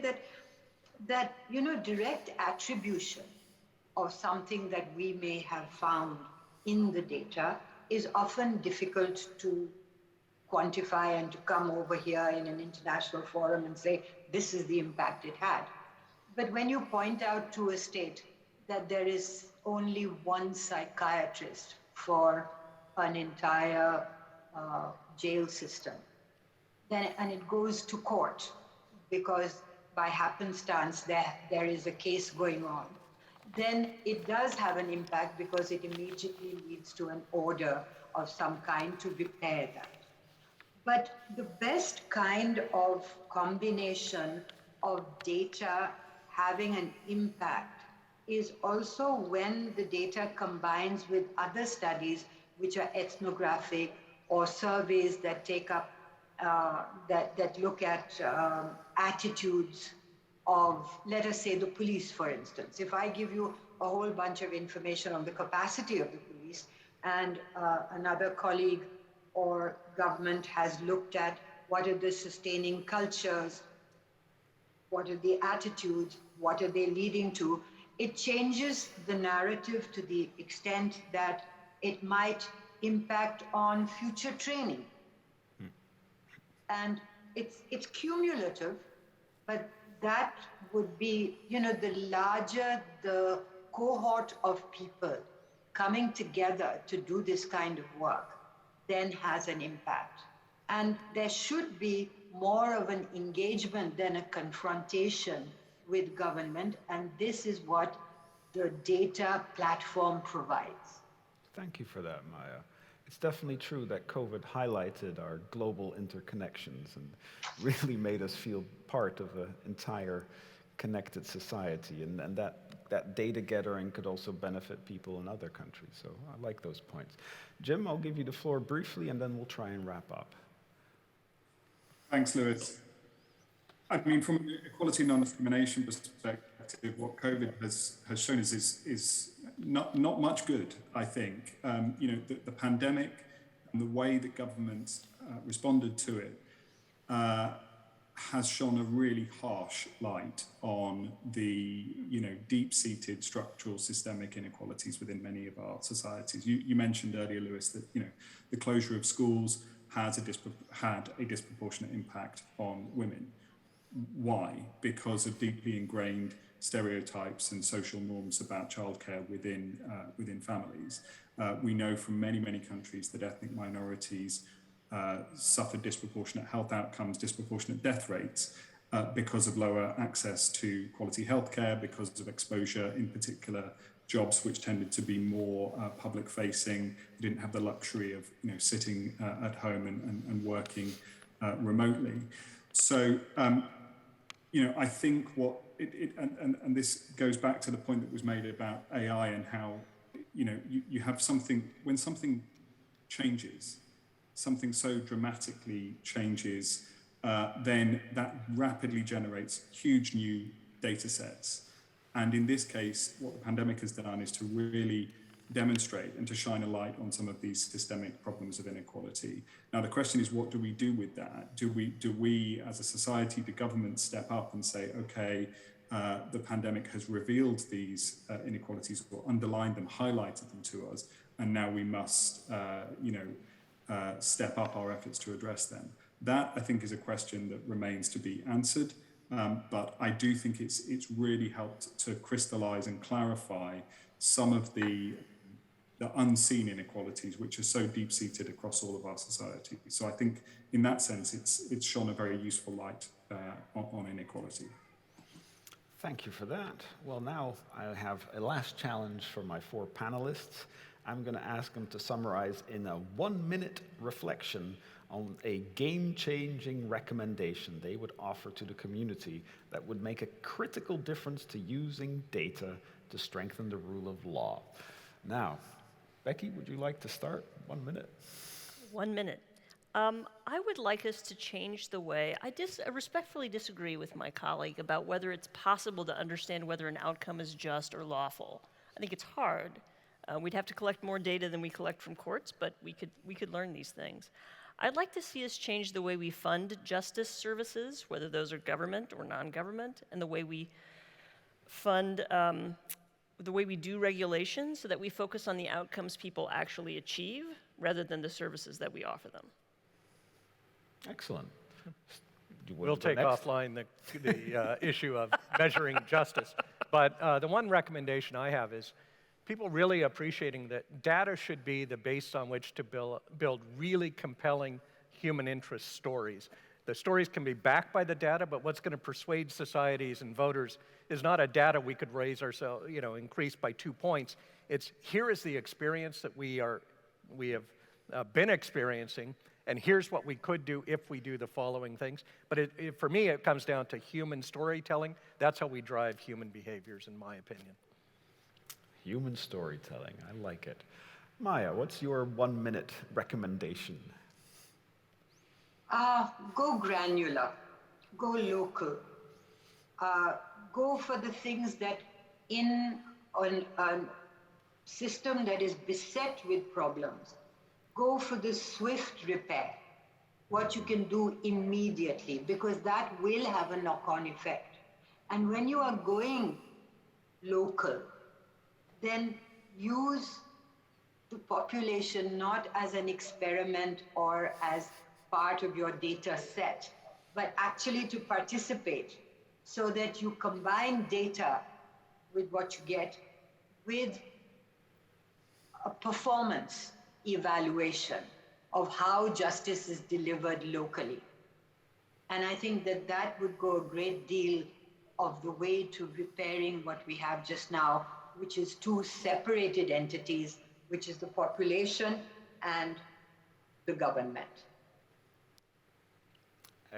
that you know, direct attribution of something that we may have found in the data is often difficult to quantify and to come over here in an international forum and say, this is the impact it had. But when you point out to a state that there is only one psychiatrist for an entire jail system, and it goes to court because by happenstance there is a case going on, then it does have an impact because it immediately leads to an order of some kind to repair that. But the best kind of combination of data having an impact is also when the data combines with other studies which are ethnographic or surveys that take up, that look at attitudes of, let us say, the police, for instance. If I give you a whole bunch of information on the capacity of the police, and another colleague or government has looked at what are the sustaining cultures, what are the attitudes, what are they leading to, it changes the narrative to the extent that it might impact on future training. And it's cumulative, but that would be, you know, the larger the cohort of people coming together to do this kind of work then has an impact. And there should be more of an engagement than a confrontation with government, and this is what the data platform provides. Thank you for that, Maya. It's definitely true that COVID highlighted our global interconnections and really made us feel part of an entire connected society, and that data gathering could also benefit people in other countries. So I like those points. Jim, I'll give you the floor briefly, and then we'll try and wrap up. Thanks, Lewis. I mean, from an equality and non-discrimination perspective, what COVID has shown us is not much good, I think. The pandemic and the way that governments responded to it has shone a really harsh light on the deep-seated structural systemic inequalities within many of our societies. You mentioned earlier, Lewis, that the closure of schools had a disproportionate impact on women. Why? Because of deeply ingrained stereotypes and social norms about childcare within families. We know from many countries that ethnic minorities suffer disproportionate health outcomes, disproportionate death rates because of lower access to quality healthcare, because of exposure in particular jobs which tended to be more public facing, didn't have the luxury of sitting at home and working remotely. So I think and this goes back to the point that was made about AI and how you have something, when something changes, something so dramatically changes, then that rapidly generates huge new data sets. And in this case, what the pandemic has done is to really demonstrate and to shine a light on some of these systemic problems of inequality. Now, the question is, what do we do with that? Do we as a society, do governments step up and say, okay, the pandemic has revealed these inequalities or underlined them, highlighted them to us, and now we must, step up our efforts to address them? That, I think, is a question that remains to be answered. But I do think it's really helped to crystallize and clarify some of the unseen inequalities which are so deep-seated across all of our society. So I think in that sense, it's shone a very useful light on inequality. Thank you for that. Well, now I have a last challenge for my 4 panelists. I'm going to ask them to summarize in a 1-minute reflection on a game-changing recommendation they would offer to the community that would make a critical difference to using data to strengthen the rule of law. Now, Becky, would you like to start? 1 minute. 1 minute. I would like us to change the way, I respectfully disagree with my colleague about whether it's possible to understand whether an outcome is just or lawful. I think it's hard. We'd have to collect more data than we collect from courts, but we could learn these things. I'd like to see us change the way we fund justice services, whether those are government or non-government, and the way we fund, the way we do regulations so that we focus on the outcomes people actually achieve rather than the services that we offer them. Excellent. We'll take offline the issue of measuring justice. But the one recommendation I have is people really appreciating that data should be the base on which to build really compelling human interest stories. The stories can be backed by the data, but what's going to persuade societies and voters is not a data we could raise ourselves, increase by 2 points. It's here is the experience that we have been experiencing, and here's what we could do if we do the following things. But for me, it comes down to human storytelling. That's how we drive human behaviors, in my opinion. Human storytelling, I like it. Maya, what's your 1-minute recommendation? Go granular, go local, go for the things that in a system that is beset with problems, go for the swift repair, what you can do immediately, because that will have a knock-on effect. And when you are going local, then use the population not as an experiment or as part of your data set, but actually to participate so that you combine data with what you get with a performance evaluation of how justice is delivered locally. And I think that would go a great deal of the way to repairing what we have just now, which is 2 separated entities, which is the population and the government.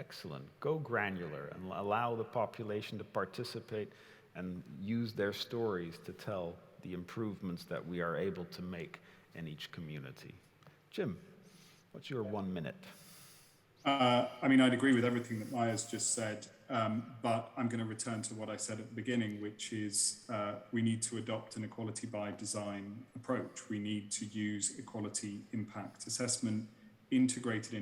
Excellent. Go granular and allow the population to participate and use their stories to tell the improvements that we are able to make in each community. Jim, what's your 1 minute? I mean, I'd agree with everything that Maya's just said, but I'm going to return to what I said at the beginning, which is we need to adopt an equality by design approach. We need to use equality impact assessment integrated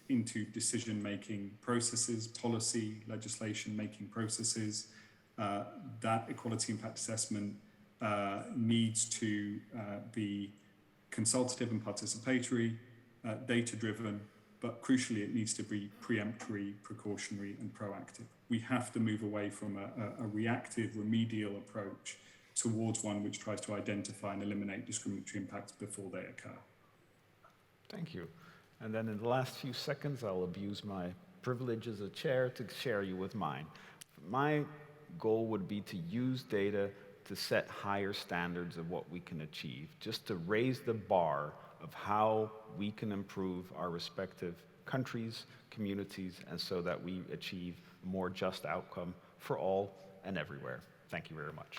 into decision-making processes, policy, legislation-making processes. That equality impact assessment needs to be consultative and participatory, data-driven, but crucially, it needs to be preemptory, precautionary, and proactive. We have to move away from a reactive, remedial approach towards one which tries to identify and eliminate discriminatory impacts before they occur. Thank you. And then in the last few seconds, I'll abuse my privilege as a chair to share you with mine. My goal would be to use data to set higher standards of what we can achieve, just to raise the bar of how we can improve our respective countries, communities, and so that we achieve a more just outcome for all and everywhere. Thank you very much.